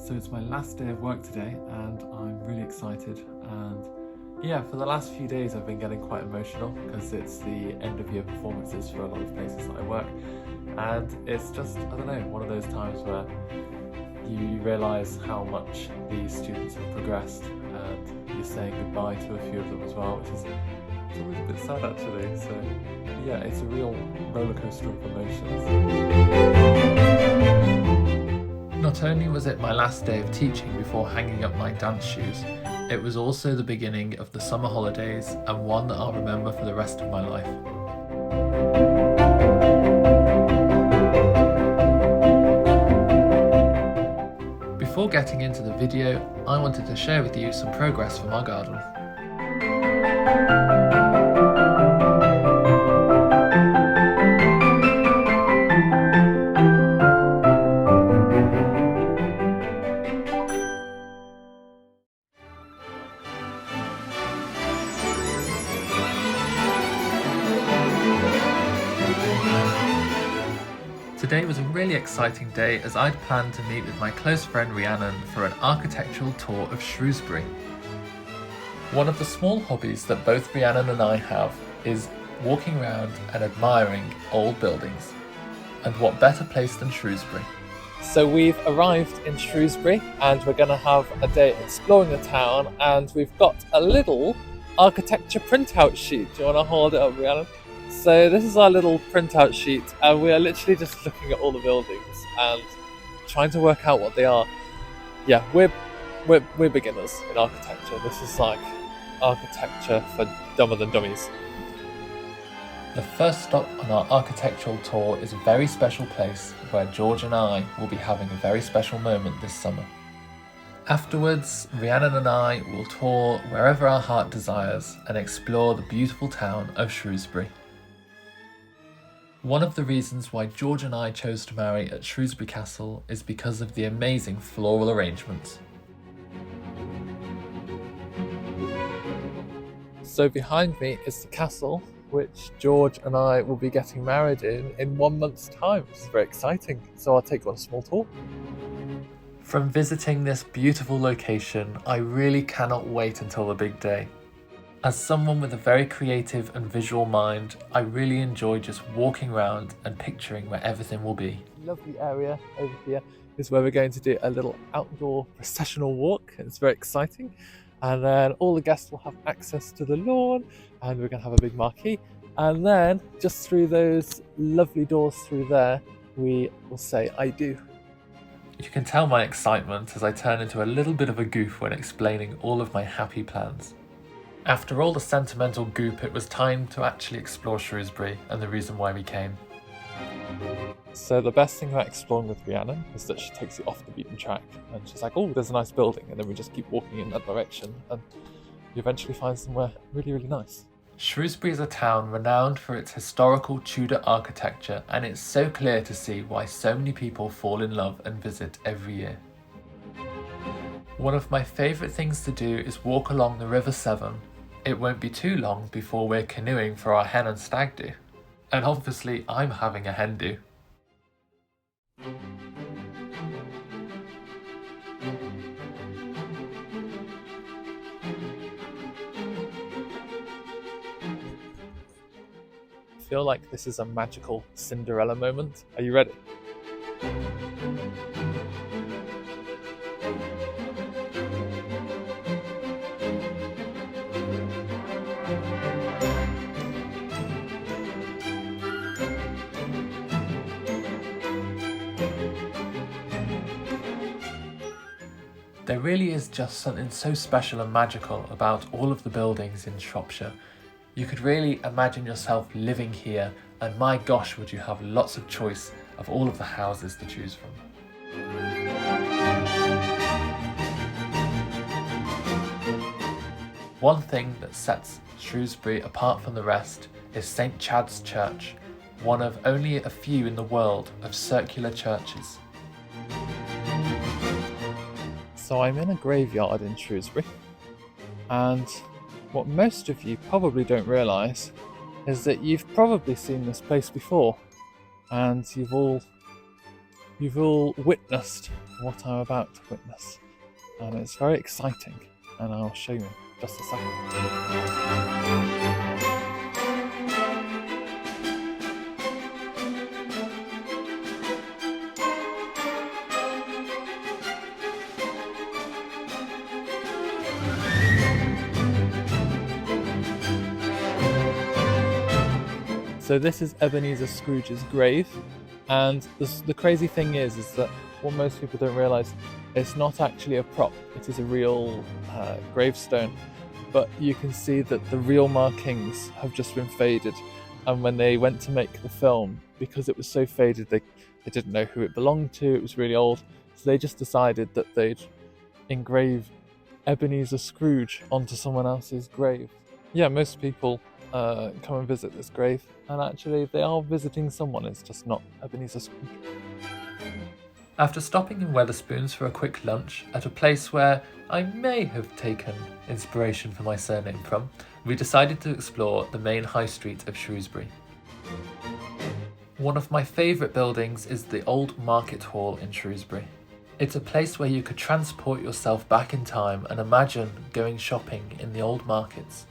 So it's my last day of work today and I'm really excited, and yeah, for the last few days I've been getting quite emotional because it's the end of year performances for a lot of places that I work, and it's just, I don't know, one of those times where you realise how much these students have progressed, and you're saying goodbye to a few of them as well, which is it's always a bit sad actually. So yeah, it's a real roller coaster of emotions. Not only was it my last day of teaching before hanging up my dance shoes, it was also the beginning of the summer holidays, and one that I'll remember for the rest of my life. Before getting into the video, I wanted to share with you some progress from our garden. Today was a really exciting day as I'd planned to meet with my close friend Rhiannon for an architectural tour of Shrewsbury. One of the small hobbies that both Rhiannon and I have is walking around and admiring old buildings. And what better place than Shrewsbury? So we've arrived in Shrewsbury and we're going to have a day exploring the town, and we've got a little architecture printout sheet. Do you want to hold it up, Rhiannon? So this is our little printout sheet, and we are literally just looking at all the buildings and trying to work out what they are. Yeah, we're beginners in architecture. This is like architecture for dumber than dummies. The first stop on our architectural tour is a very special place where George and I will be having a very special moment this summer. Afterwards, Rhiannon and I will tour wherever our heart desires and explore the beautiful town of Shrewsbury. One of the reasons why George and I chose to marry at Shrewsbury Castle is because of the amazing floral arrangements. So behind me is the castle, which George and I will be getting married in 1 month's time, which is very exciting. So I'll take you on a small tour. From visiting this beautiful location, I really cannot wait until the big day. As someone with a very creative and visual mind, I really enjoy just walking around and picturing where everything will be. Lovely area over here is where we're going to do a little outdoor processional walk. It's very exciting. And then all the guests will have access to the lawn, and we're going to have a big marquee. And then just through those lovely doors through there, we will say I do. You can tell my excitement as I turn into a little bit of a goof when explaining all of my happy plans. After all the sentimental goop, it was time to actually explore Shrewsbury and the reason why we came. So the best thing about exploring with Rhiannon is that she takes you off the beaten track, and she's like, oh, there's a nice building, and then we just keep walking in that direction and you eventually find somewhere really, really nice. Shrewsbury is a town renowned for its historical Tudor architecture, and it's so clear to see why so many people fall in love and visit every year. One of my favourite things to do is walk along the River Severn. It won't be too long before we're canoeing for our hen and stag do. And obviously I'm having a hen do. I feel like this is a magical Cinderella moment. Are you ready? There really is just something so special and magical about all of the buildings in Shropshire. You could really imagine yourself living here, and my gosh, would you have lots of choice of all of the houses to choose from. One thing that sets Shrewsbury apart from the rest is St. Chad's Church, one of only a few in the world of circular churches. So I'm in a graveyard in Shrewsbury, and what most of you probably don't realise is that you've probably seen this place before, and you've all witnessed what I'm about to witness. And it's very exciting, and I'll show you in just a second. So this is Ebenezer Scrooge's grave, and the crazy thing is that what most people don't realise, it's not actually a prop, it is a real gravestone, but you can see that the real markings have just been faded, and when they went to make the film, because it was so faded, they didn't know who it belonged to, it was really old, so they just decided that they'd engrave Ebenezer Scrooge onto someone else's grave. Yeah, most people come and visit this grave, and actually they are visiting someone, it's just not Ebenezer Scrooge. After stopping in Wetherspoons for a quick lunch at a place where I may have taken inspiration for my surname from, we decided to explore the main high street of Shrewsbury. One of my favourite buildings is the Old Market Hall in Shrewsbury. It's a place where you could transport yourself back in time and imagine going shopping in the old markets.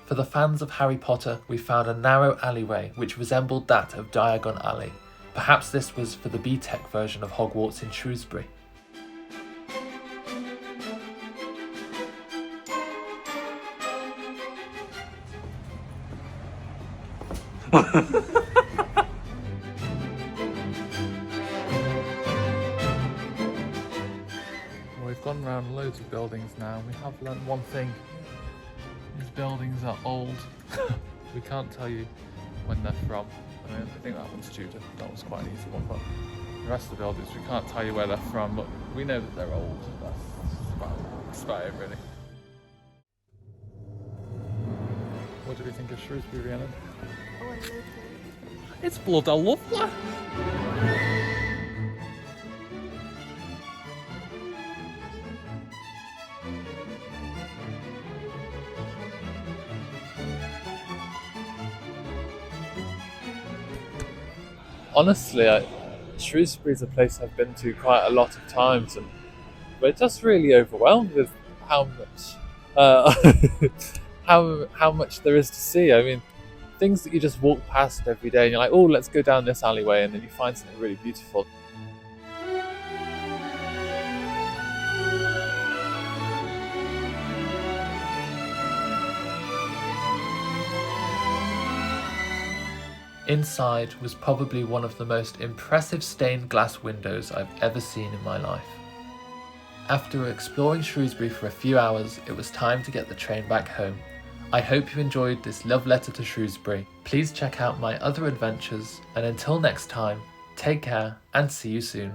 For the fans of Harry Potter, we found a narrow alleyway which resembled that of Diagon Alley. Perhaps this was for the B-Tech version of Hogwarts in Shrewsbury. We've gone around loads of buildings now, and we have learned one thing. These buildings are old. We can't tell you when they're from. I mean, I think that one's Tudor. That was quite an easy one, but the rest of the buildings, we can't tell you where they're from, but we know that they're old. That's about it, really. What do we think of Shrewsbury, Rhiannon? Oh, I love it. It's bloody lovely! Honestly, Shrewsbury's a place I've been to quite a lot of times, and we're just really overwhelmed with how much how much there is to see. I mean, things that you just walk past every day and you're like, oh, let's go down this alleyway, and then you find something really beautiful. Inside was probably one of the most impressive stained glass windows I've ever seen in my life. After exploring Shrewsbury for a few hours, it was time to get the train back home. I hope you enjoyed this love letter to Shrewsbury. Please check out my other adventures, and until next time, take care and see you soon.